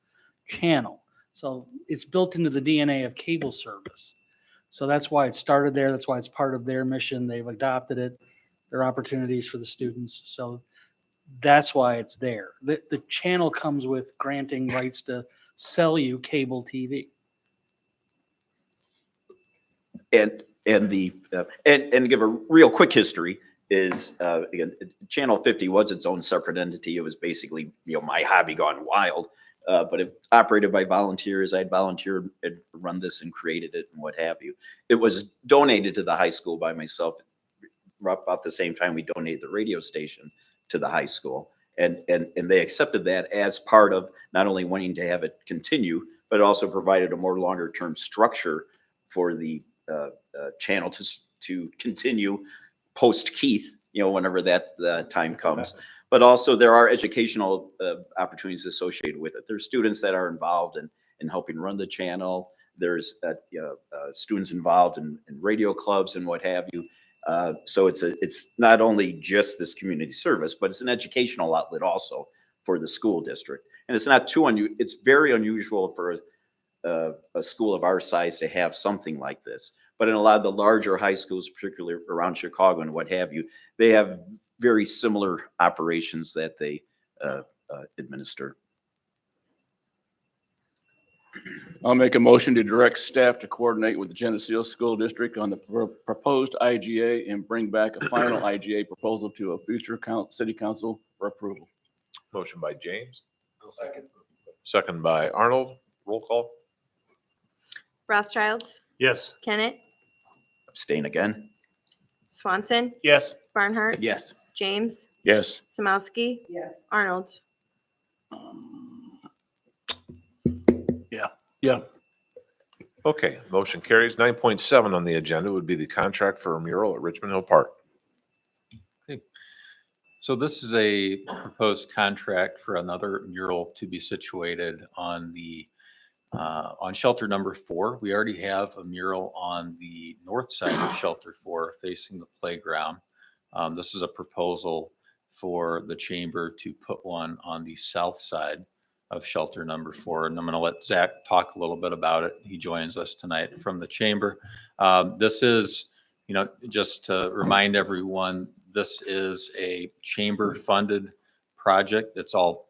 Speaker 16: channel. So it's built into the DNA of cable service. So that's why it started there. That's why it's part of their mission. They've adopted it. There are opportunities for the students. So that's why it's there. The channel comes with granting rights to sell you cable TV.
Speaker 14: And give a real quick history. is, again, Channel 50 was its own separate entity. It was basically, my hobby gone wild. But it operated by volunteers. I'd volunteered and run this and created it and what have you. It was donated to the high school by myself about the same time we donated the radio station to the high school. And they accepted that as part of not only wanting to have it continue, but it also provided a more longer term structure for the channel to continue post Keith, whenever that time comes. But also there are educational opportunities associated with it. There's students that are involved in helping run the channel. There's students involved in radio clubs and what have you. So it's not only just this community service, but it's an educational outlet also for the school district. And it's not it's very unusual for a school of our size to have something like this. But in a lot of the larger high schools, particularly around Chicago and what have you, they have very similar operations that they administer.
Speaker 17: I'll make a motion to direct staff to coordinate with the Geneseo School District on the proposed IGA and bring back a final IGA proposal to a future city council for approval.
Speaker 3: Motion by James,
Speaker 15: I'll second.
Speaker 3: second by Arnold. Roll call.
Speaker 6: Rothschild,
Speaker 8: Yes.
Speaker 6: Kennett,
Speaker 14: Abstain again?
Speaker 6: Swanson,
Speaker 10: Yes.
Speaker 6: Barnhart,
Speaker 15: Yes.
Speaker 6: James,
Speaker 17: Yes.
Speaker 6: Samowski, Arnold.
Speaker 8: Yeah.
Speaker 3: Okay, motion carries. 9.7 on the agenda would be the contract for a mural at Richmond Hill Park.
Speaker 11: So this is a proposed contract for another mural to be situated on on shelter number 4. We already have a mural on the north side of shelter 4 facing the playground. This is a proposal for the chamber to put one on the south side of shelter number 4. And I'm going to let Zach talk a little bit about it. He joins us tonight from the chamber. This is, just to remind everyone, this is a chamber funded project. It's all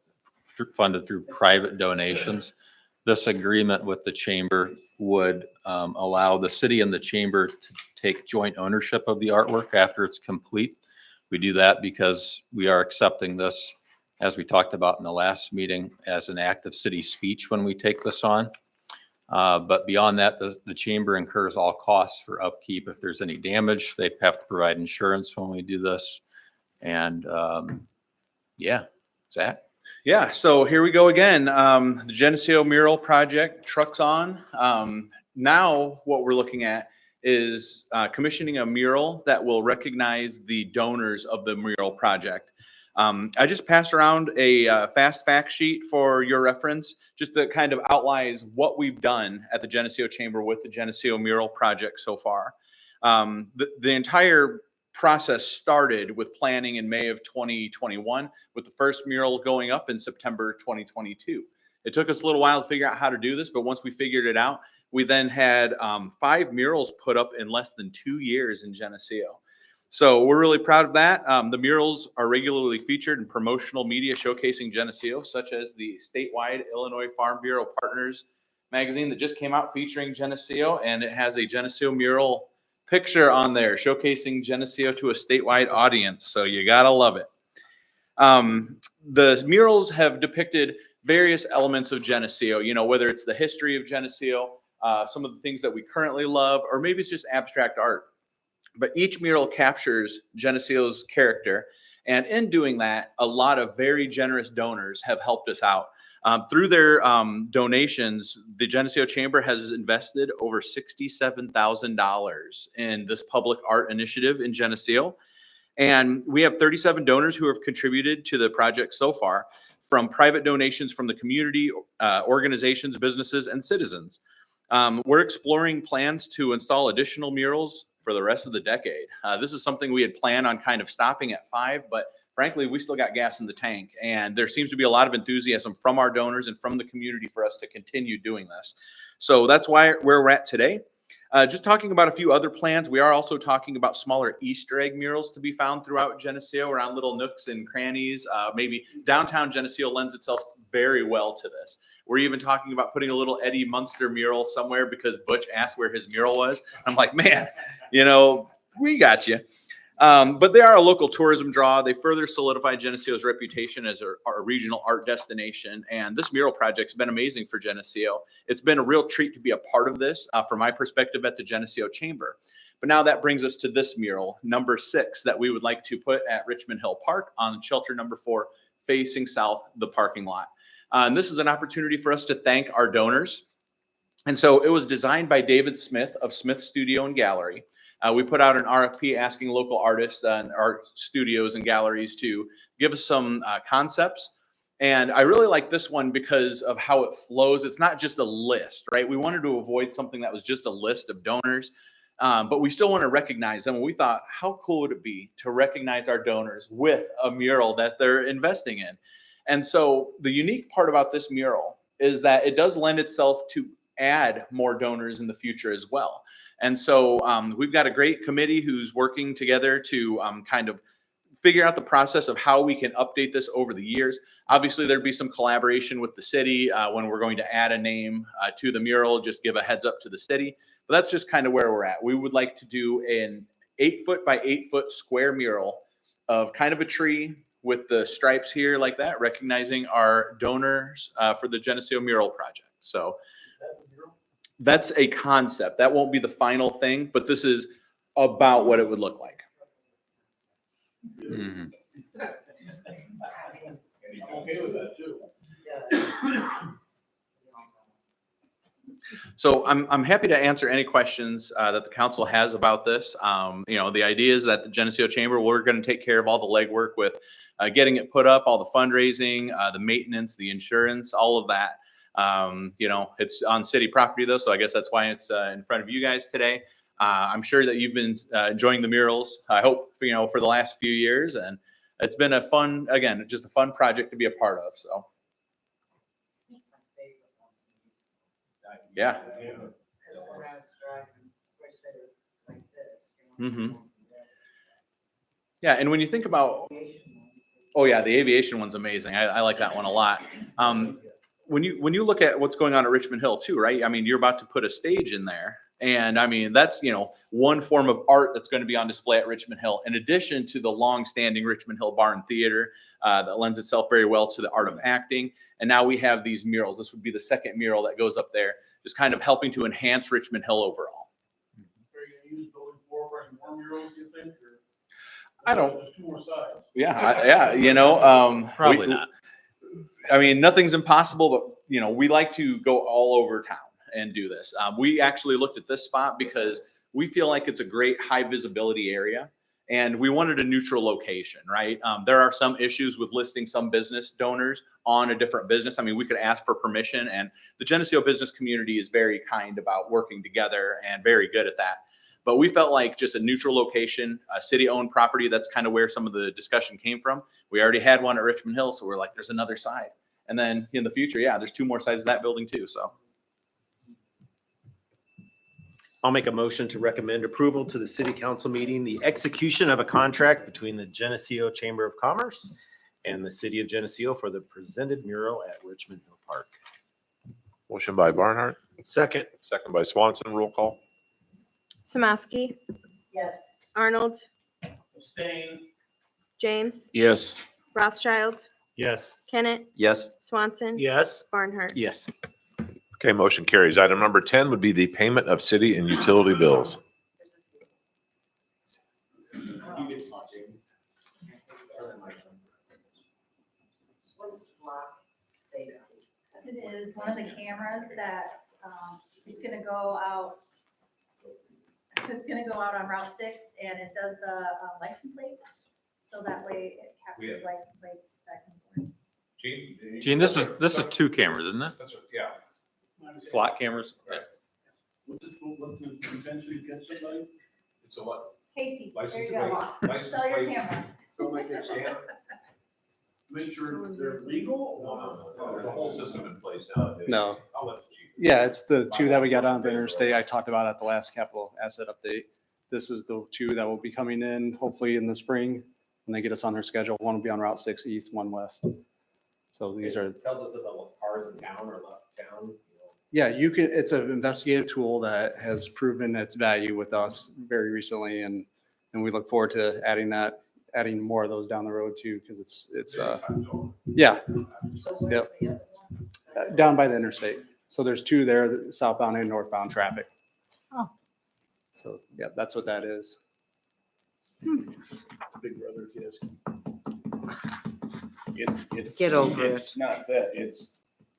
Speaker 11: funded through private donations. This agreement with the chamber would allow the city and the chamber to take joint ownership of the artwork after it's complete. We do that because we are accepting this, as we talked about in the last meeting, as an act of city speech when we take this on. But beyond that, the chamber incurs all costs for upkeep. If there's any damage, they have to provide insurance when we do this. And Zach?
Speaker 18: Yeah, so here we go again. The Geneseo Mural Project, trucks on. Now what we're looking at is commissioning a mural that will recognize the donors of the mural project. I just passed around a fast fact sheet for your reference, just that kind of outlines what we've done at the Geneseo Chamber with the Geneseo Mural Project so far. The entire process started with planning in May of 2021, with the first mural going up in September 2022. It took us a little while to figure out how to do this, but once we figured it out, we then had 5 murals put up in less than 2 years in Geneseo. So we're really proud of that. The murals are regularly featured in promotional media showcasing Geneseo, such as the statewide Illinois Farm Bureau Partners magazine that just came out featuring Geneseo, and it has a Geneseo mural picture on there showcasing Geneseo to a statewide audience. So you gotta love it. The murals have depicted various elements of Geneseo, whether it's the history of Geneseo, some of the things that we currently love, or maybe it's just abstract art. But each mural captures Geneseo's character. And in doing that, a lot of very generous donors have helped us out. Through their donations, the Geneseo Chamber has invested over $67,000 in this public art initiative in Geneseo. And we have 37 donors who have contributed to the project so far, from private donations from the community, organizations, businesses, and citizens. We're exploring plans to install additional murals for the rest of the decade. This is something we had planned on kind of stopping at 5, but frankly, we still got gas in the tank, and there seems to be a lot of enthusiasm from our donors and from the community for us to continue doing this. So that's where we're at today. Just talking about a few other plans, we are also talking about smaller Easter egg murals to be found throughout Geneseo, around little nooks and crannies. Maybe downtown Geneseo lends itself very well to this. We're even talking about putting a little Eddie Munster mural somewhere because Butch asked where his mural was. I'm like, man, we got you. But they are a local tourism draw. They further solidify Geneseo's reputation as a regional art destination. And this mural project's been amazing for Geneseo. It's been a real treat to be a part of this from my perspective at the Geneseo Chamber. But now that brings us to this mural, number 6, that we would like to put at Richmond Hill Park on shelter number 4, facing south the parking lot. And this is an opportunity for us to thank our donors. And so it was designed by David Smith of Smith Studio and Gallery. We put out an RFP asking local artists and art studios and galleries to give us some concepts. And I really like this one because of how it flows. It's not just a list, right? We wanted to avoid something that was just a list of donors, but we still want to recognize them. And we thought, how cool would it be to recognize our donors with a mural that they're investing in? And so the unique part about this mural is that it does lend itself to add more donors in the future as well. And so we've got a great committee who's working together to kind of figure out the process of how we can update this over the years. Obviously, there'd be some collaboration with the city when we're going to add a name to the mural, just give a heads up to the city. But that's just kind of where we're at. We would like to do an 8-foot by 8-foot square mural of kind of a tree with the stripes here like that, recognizing our donors for the Geneseo Mural Project. So that's a concept. That won't be the final thing, but this is about what it would look like.
Speaker 11: Mhm.
Speaker 8: Okay with that too.
Speaker 18: So I'm happy to answer any questions that the council has about this. The idea is that the Geneseo Chamber, we're going to take care of all the legwork with getting it put up, all the fundraising, the maintenance, the insurance, all of that. It's on city property though, so I guess that's why it's in front of you guys today. I'm sure that you've been enjoying the murals. I hope, for the last few years, and it's been a fun project to be a part of. So, yeah. Mm-hmm. Yeah, and when you think about, oh yeah, the aviation one's amazing. I like that one a lot. When you look at what's going on at Richmond Hill too, right? I mean, you're about to put a stage in there. And I mean, that's, one form of art that's going to be on display at Richmond Hill, in addition to the long-standing Richmond Hill Bar and Theater that lends itself very well to the art of acting. And now we have these murals. This would be the second mural that goes up there, just kind of helping to enhance Richmond Hill overall.
Speaker 8: Are you going to use building 4 for any more murals, do you think? Or
Speaker 18: I don't.
Speaker 8: There's 2 more sides.
Speaker 18: Yeah,
Speaker 11: Probably not.
Speaker 18: I mean, nothing's impossible, but we like to go all over town and do this. We actually looked at this spot because we feel like it's a great high visibility area, and we wanted a neutral location, right? There are some issues with listing some business donors on a different business. I mean, we could ask for permission, and the Geneseo business community is very kind about working together and very good at that. But we felt like just a neutral location, a city-owned property, that's kind of where some of the discussion came from. We already had one at Richmond Hill, so we're like, there's another side. And then in the future, yeah, there's 2 more sides of that building too, so.
Speaker 15: I'll make a motion to recommend approval to the city council meeting, the execution of a contract between the Geneseo Chamber of Commerce and the city of Geneseo for the presented mural at Richmond Hill Park.
Speaker 3: Motion by Barnhart,
Speaker 15: Second.
Speaker 3: second by Swanson. Roll call.
Speaker 6: Samaski?
Speaker 2: Yes.
Speaker 6: Arnold?
Speaker 10: Abstain.
Speaker 6: James?
Speaker 17: Yes.
Speaker 6: Rothschild?
Speaker 15: Yes.
Speaker 6: Kennett?
Speaker 14: Yes.
Speaker 6: Swanson?
Speaker 10: Yes.
Speaker 6: Barnhart?
Speaker 15: Yes.
Speaker 3: Okay, motion carries. Item number 10 would be the payment of city and utility bills.
Speaker 2: It is one of the cameras that it's gonna go out. It's gonna go out on Route 6, and it does the license plate, so that way it captures license plates back and forth.
Speaker 11: Gene, this is 2 cameras, isn't it?
Speaker 3: Yeah.
Speaker 11: Flat cameras? Yeah.
Speaker 8: What's the intention to get somebody?
Speaker 3: It's a what?
Speaker 2: Casey, there
Speaker 3: License
Speaker 2: you go.
Speaker 3: plate.
Speaker 2: Sell your camera.
Speaker 8: So like they scan? Make sure they're legal?
Speaker 3: There's a whole system in place now.
Speaker 19: No.
Speaker 3: I'll let the chief.
Speaker 19: Yeah, it's the 2 that we got on the interstate I talked about at the last capital asset update. This is the 2 that will be coming in hopefully in the spring when they get us on their schedule. One will be on Route 6 East, one West. So these are,
Speaker 15: Tells us if the car's in town or left town.
Speaker 19: yeah, you can, it's an investigative tool that has proven its value with us very recently, and And we look forward to adding more of those down the road too, because yeah. Yep. Down by the interstate. So there's two there, southbound and northbound traffic.
Speaker 2: Oh.
Speaker 19: So, yeah, that's what that is.
Speaker 8: Big brother, yes.
Speaker 17: Get over it. It's not that, it's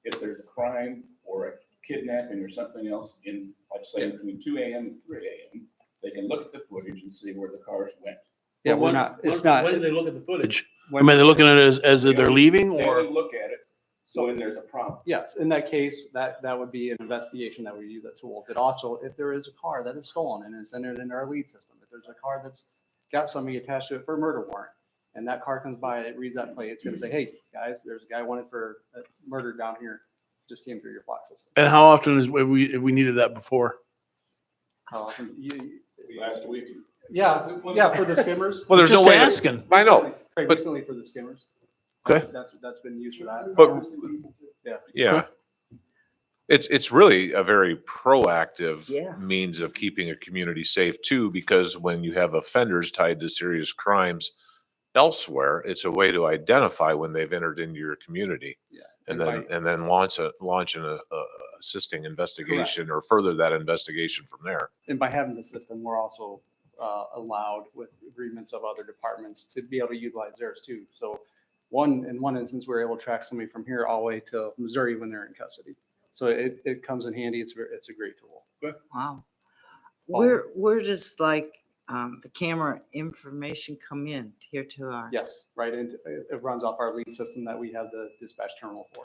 Speaker 17: if there's a crime or a kidnapping or something else in, like say between 2 a.m. and 3 a.m., they can look at the footage and see where the cars went.
Speaker 19: Yeah, we're not, it's not.
Speaker 8: When do they look at the footage? I mean, they're looking at it as they're leaving
Speaker 17: They
Speaker 8: or?
Speaker 17: only look at it, so when there's a problem.
Speaker 19: Yes, in that case, that would be an investigation that we use that tool. But also, if there is a car that is stolen and is entered into our lead system, if there's a car that's got somebody attached to it for a murder warrant, and that car comes by, it reads that plate, it's gonna say, hey, guys, there's a guy wanted for a murder down here, just came through your block system.
Speaker 8: And how often have we needed that before?
Speaker 19: How often?
Speaker 17: Last week.
Speaker 19: Yeah, for the skimmers.
Speaker 8: Well, there's no
Speaker 19: Just
Speaker 8: way to-
Speaker 19: asking.
Speaker 3: I know,
Speaker 19: Right,
Speaker 3: but-
Speaker 19: recently for the skimmers.
Speaker 8: Okay.
Speaker 19: That's been used for that.
Speaker 3: But-
Speaker 19: Yeah.
Speaker 3: Yeah. It's really a very proactive
Speaker 17: Yeah.
Speaker 3: means of keeping a community safe too, because when you have offenders tied to serious crimes elsewhere, it's a way to identify when they've entered into your community.
Speaker 19: Yeah.
Speaker 3: And then launch an assisting investigation or further that investigation from there.
Speaker 19: And by having the system, we're also allowed with agreements of other departments to be able to utilize theirs too. So in one instance, we were able to track somebody from here all the way to Missouri when they're in custody. So it comes in handy. It's a great tool.
Speaker 20: Wow. Where does like the camera information come in here to our?
Speaker 19: Yes, right into, it runs off our lead system that we have the dispatch terminal for.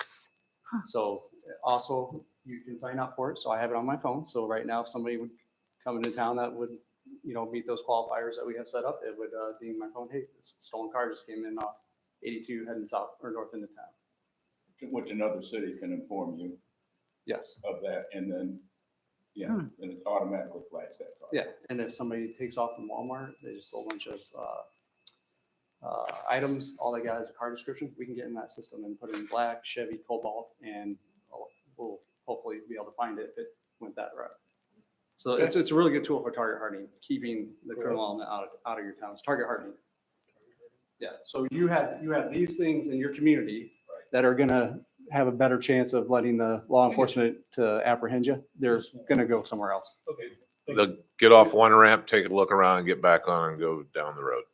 Speaker 19: So also you can sign up for it. So I have it on my phone. So right now, if somebody would come into town that would, meet those qualifiers that we have set up, it would ding my phone, hey, this stolen car just came in off 82 heading south or north into town.
Speaker 17: Which another city can inform you
Speaker 19: Yes.
Speaker 17: of that, and then, and it automatically flags that car.
Speaker 19: Yeah, and if somebody takes off from Walmart, they just stole a bunch of items, all they got is a car description, we can get in that system and put it in black, Chevy, Cobalt, and we'll hopefully be able to find it if it went that route. So it's a really good tool for target hardening, keeping the criminal element out of your towns, target hardening. Yeah, so you have these things in your community that are gonna have a better chance of letting the law enforcement to apprehend you. They're gonna go somewhere else.
Speaker 8: Okay.
Speaker 3: They'll get off one ramp, take a look around and get back on and go down the road.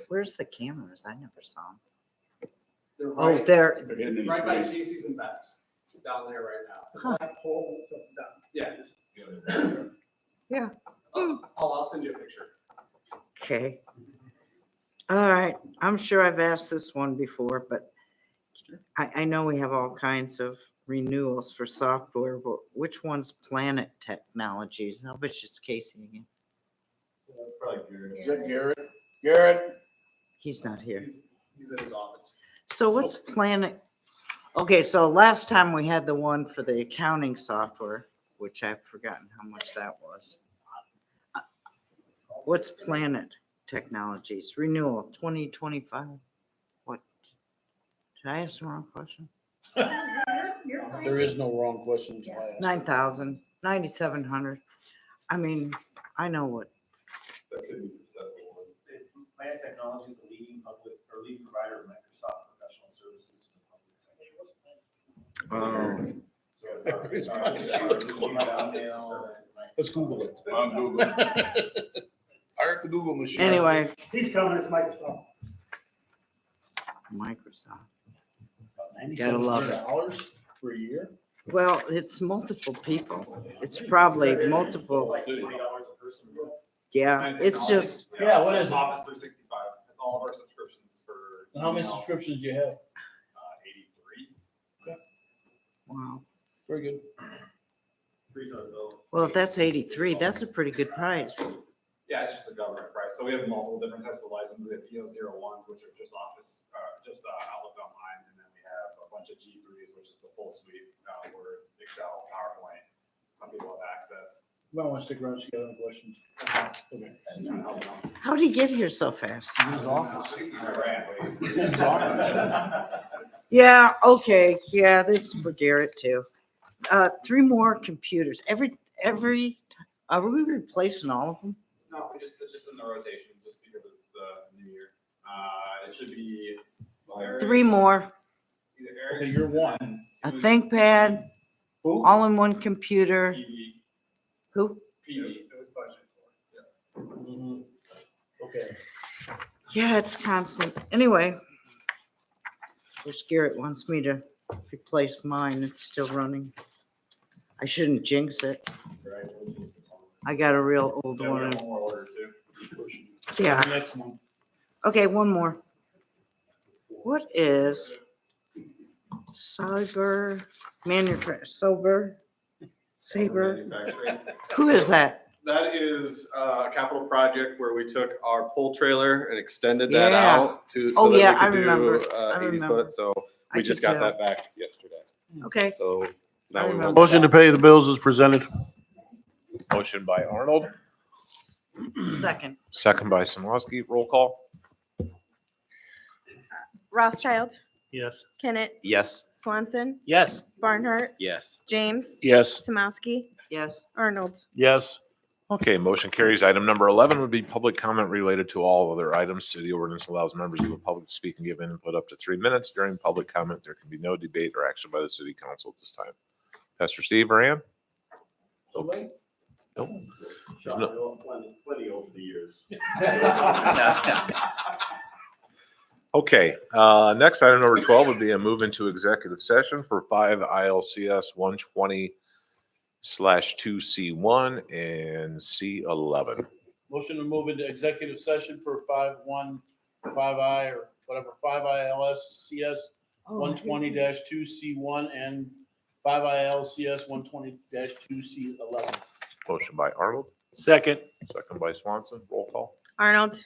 Speaker 20: Where's the cameras? I never saw them.
Speaker 19: They're
Speaker 20: Oh, they're,
Speaker 19: right by Casey's and Beck's, down there right now.
Speaker 20: Huh.
Speaker 19: That pole, it's up and down. Yeah.
Speaker 20: Yeah.
Speaker 19: I'll send you a picture.
Speaker 20: okay. All right, I'm sure I've asked this one before, but I know we have all kinds of renewals for software, but which one's Planet Technologies? I bet it's Casey again.
Speaker 8: Probably Garrett. Is that Garrett? Garrett?
Speaker 20: He's not here.
Speaker 19: He's in his office.
Speaker 20: So what's Planet? Okay, so last time we had the one for the accounting software, which I've forgotten how much that was. What's Planet Technologies renewal 2025? What? Did I ask the wrong question?
Speaker 8: There is no wrong questions.
Speaker 20: 9,000, 9,700. I mean, I know what.
Speaker 15: It's Planet Technologies, the leading provider of Microsoft professional services to the public sector.
Speaker 20: Oh.
Speaker 15: So it's our
Speaker 8: Let's Google it.
Speaker 17: On Google.
Speaker 8: Art the Google machine.
Speaker 20: Anyway,
Speaker 10: He's coming, it's Microsoft.
Speaker 20: Microsoft. Gotta love it.
Speaker 8: $9,700 for a year?
Speaker 20: Well, it's multiple people. It's probably multiple.
Speaker 15: $20 a person.
Speaker 20: Yeah, it's just,
Speaker 8: Yeah, what is it?
Speaker 1: Office 365. That's all of our subscriptions for.
Speaker 8: And how many subscriptions do you have?
Speaker 1: 83.
Speaker 20: wow.
Speaker 8: Very good.
Speaker 1: Freeze on the bill.
Speaker 20: Well, if that's 83, that's a pretty good price.
Speaker 1: Yeah, it's just the government price. So we have multiple different types of licenses. We have EO01s, which are just Office, Outlook Online, and then we have a bunch of G3s, which is the full suite, where Excel, PowerPoint. Some people have access.
Speaker 8: You might want to stick around, she got other questions. Okay.
Speaker 1: Just trying to help them out.
Speaker 20: How'd he get here so fast?
Speaker 8: He's in his office.
Speaker 1: I ran.
Speaker 8: He's in his office.
Speaker 20: Yeah, okay. Yeah, this is for Garrett too. 3 more computers. Are we replacing all of them?
Speaker 1: No, it's just in the rotation, just because it's the new year. It should be.
Speaker 20: Three more.
Speaker 1: Either Eric's.
Speaker 9: you're one.
Speaker 20: A ThinkPad, all-in-one computer. Who?
Speaker 1: PD.
Speaker 10: Okay.
Speaker 20: Yeah, it's constant. Anyway. Wish Garrett wants me to replace mine. It's still running. I shouldn't jinx it. I got a real old one. Yeah.
Speaker 9: Next month.
Speaker 20: Okay, one more. What is Saber Saber? Who is that?
Speaker 12: That is a capital project where we took our pull trailer and extended that
Speaker 20: Yeah.
Speaker 12: out to.
Speaker 20: Oh,
Speaker 12: so that we
Speaker 20: yeah, I
Speaker 12: could do,
Speaker 20: remember. I
Speaker 12: 80
Speaker 20: remember.
Speaker 12: foot, so
Speaker 20: I
Speaker 12: we
Speaker 20: could
Speaker 12: just got
Speaker 20: tell.
Speaker 12: that back yesterday.
Speaker 20: Okay.
Speaker 12: So now we won't.
Speaker 8: Motion to pay the bills is presented.
Speaker 3: Motion by Arnold,
Speaker 20: Second.
Speaker 3: second by Samosky. Roll call.
Speaker 6: Rothschild,
Speaker 9: Yes.
Speaker 6: Kennett,
Speaker 15: Yes.
Speaker 6: Swanson,
Speaker 10: Yes.
Speaker 6: Barnhart,
Speaker 15: Yes.
Speaker 6: James,
Speaker 8: Yes.
Speaker 6: Samowski,
Speaker 20: Yes.
Speaker 6: Arnold.
Speaker 8: Yes.
Speaker 3: Okay, motion carries. Item number 11 would be public comment related to all other items. City ordinance allows members of the public to speak and give input up to 3 minutes. During public comment, there can be no debate or action by the city council at this time. Pastor Steve or Ann? Okay. Nope. There's no-
Speaker 5: Plenty over the years.
Speaker 3: Okay, next item number 12 would be a move into executive session for 5 ILCS 120/2C1 and C11.
Speaker 8: Motion to move into executive session for 5-1, 5I, or whatever, 5ILS CS 120-2C1 and 5ILCS 120-2C11.
Speaker 3: Motion by Arnold,
Speaker 10: Second.
Speaker 3: second by Swanson. Roll call.
Speaker 6: Arnold,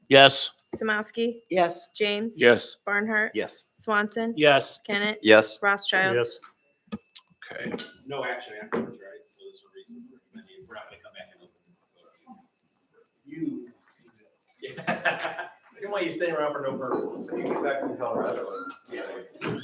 Speaker 8: Yes.
Speaker 6: Samowski,
Speaker 20: Yes.
Speaker 6: James.
Speaker 8: Yes.
Speaker 6: Barnhart.
Speaker 15: Yes.
Speaker 6: Swanson.
Speaker 10: Yes.
Speaker 6: Kennett.
Speaker 15: Yes.
Speaker 6: Rothschild.
Speaker 9: Yes.
Speaker 3: Okay.
Speaker 1: No action afterwards, right? So there's a reason for it. We're not gonna come back and open this. You. Yeah. Look at why you stay around for no purpose.
Speaker 12: You get back from Colorado.
Speaker 1: Yeah.